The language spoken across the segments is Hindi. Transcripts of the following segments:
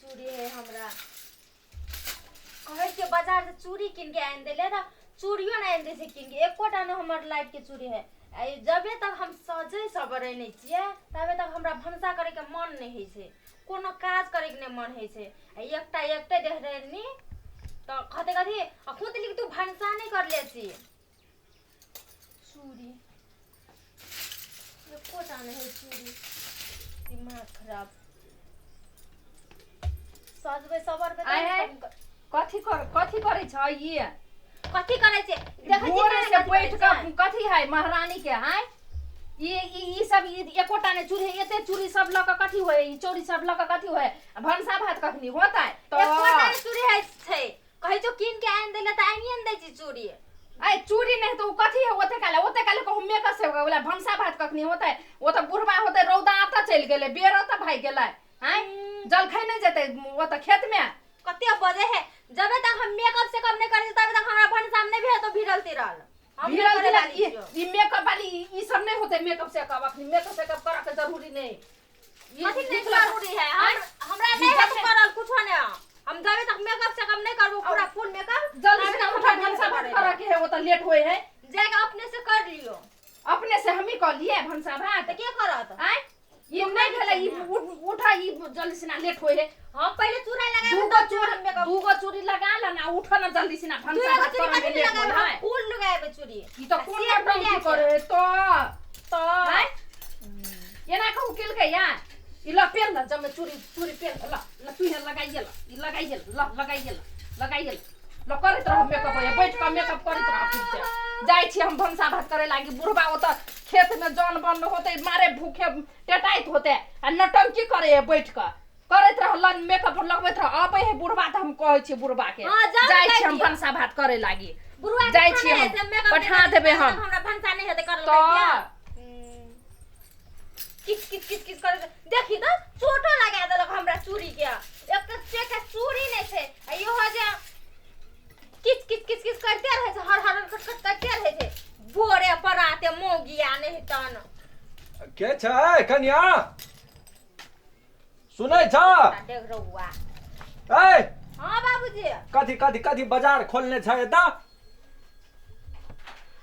चूड़ी है हमरा कहे के बाजार से चूड़ी किन के आन देले त चूड़ियो न आन दे से किन के एकोटा न हमर लाइट के चूड़ी है जबे तक हम सजे सबरे नहीं छिए तबे तक हमरा भंसा करे के मन नहीं है छे कोनो काज करे के नहीं मन है छे एकटा देख रहे नी तो कहते कथी खुद लिख तू भंसा नहीं कर ले छी चूड़ी एकोटा नहीं है चूड़ी दिमाग खराब सजबे सबर पे कथी करे छ ये कथी करे छे देखै भोरे से बैठ के कथी है महारानी के है ये सब एकोटा ने चूड़ी एते चूड़ी सब ल के कथी होय ई चोरी सब ल के कथी होय भंसा भात कखनी होता है तो एकोटा ने चूड़ी है छे कहि जो किन के आन देले त आनियन दै छी चूड़ी आई चूड़ी नहीं तो कथी है ओते काले को मेकअप से बोला भंसा भात कखनी होता है वो तो बुढ़वा होते रौदा आता चल गेले बेर आता भाई गेले हैं जल खाई नहीं जते वो तो खेत में कते बजे है जब तक हम मेकअप से कम नहीं करे तब तक हमरा भन सामने भी है तो भिड़ल तिरल हम भिड़ल तिरल ई मेकअप वाली ई सब नहीं होते मेकअप से कब अपनी मेकअप से कब करा के जरूरी नहीं कथी नहीं जरूरी है हमरा नहीं है करल कुछ ने हम जब तक मेकअप से कम नहीं करबो पूरा फुल मेकअप जल्दी से उठा भंसा भात करा के है वो तो लेट होए है जाके अपने से कर लियो अपने से हम ही कर लिए भंसा भात तो के करत हैं ये नहीं भेले ई उठा ई जल्दी से ना लेट होए है हम पहले चूड़ा लगा दूगो चूड़ी लगा ला ना उठो ना जल्दी से ना भंसा भात करा में लेट होए है फूल लगाए चूड़ी ई तो कौन डंकी करे तो हैं ये ना कहू किल के या ई ला पेन ना जब चूड़ी पेन ला तू है लगाइए ला लगाइए ला करत रह मेकअप है बैठ के मेकअप करत रह फिर से जाई छी हम भंसा भात करे लागी बुढ़वा ओ त खेत में जन बन होते मारे भूखे टेटाइत होते आ नटंकी करे बैठ के करत रह लन मेकअप लगबैत रह अब है बुढ़वा त हम कहै छी बुढ़वा के जाई छी हम भंसा भात करे लागी बुढ़वा जाई छी हम पठा देबे हम हमरा भंसा नहीं हेते करल क्या किस करे देखी त छोटो लगा देलक हमरा चूड़ी के एक तो चेक चूड़ी नहीं छे यो हो जा किस करते रहे छे हर कट करते रहे छे बोरे पराते मोगिया नहीं तन के छै कन्या सुनै छ देख रहुआ ए हां बाबूजी कथी बाजार खोलने छै एता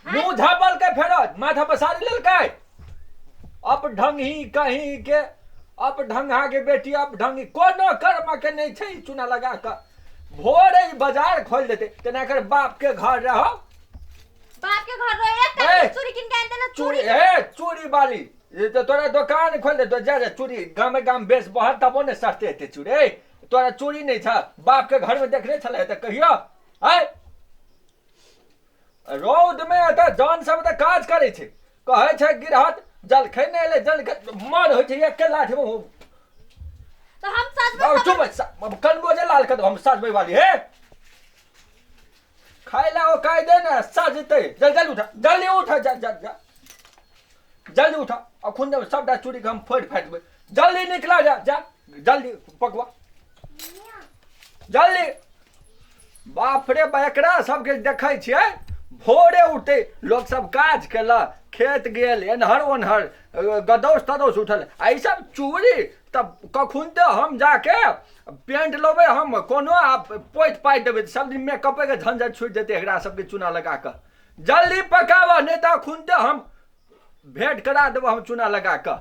मुंह झापल के फेरत माथा पर साड़ी लेलकै अप ढंगी कहीं के अप ढंगा के बेटी अप ढंगी कोनो कर्म के नहीं छै चूना लगा के भोरे बाजार खोल देते तना कर बाप के घर रहो बाप के घर रहो एक चूड़ी किन के आनते ना चूड़ी वाली ये तो तोरा दुकान खोल दे तो जा चूड़ी गाम बेच बहर तबो ने सस्ते हेते चूड़ी तोरा चूड़ी नहीं था बाप के घर में देखले छले त कहियो आय रोड में त जान सब त काज करे छै कहे छै गिरहत जल खैने ले जल मन होय छै एक लाठी में तो हम सच चुप कनबो जे लाल कर हम सजबै वाली है खाए ला ओ काई दे ना सजते जल्दी उठा जल्दी उठा अखुन जब सबटा चूड़ी के हम फोड़ फाड़ देबै जल्दी निकला जा जल्दी पकवा जल्दी बाप रे एकरा सबके देखै छियै भोरे उठते लोग सब काज केला खेत गेल एनहर ओनहर गदौस उठल आई सब चूड़ी तब कखुन तो हम जाके पेंट लेबै हम कोनो पोइत पाइ देबै सब दिन मेकअप के झंझट छूट जेतै एकरा सबके चूना लगा के जल्दी पकावा नहीं तो खुन तो हम भेंट करा देबो हम चूना लगा के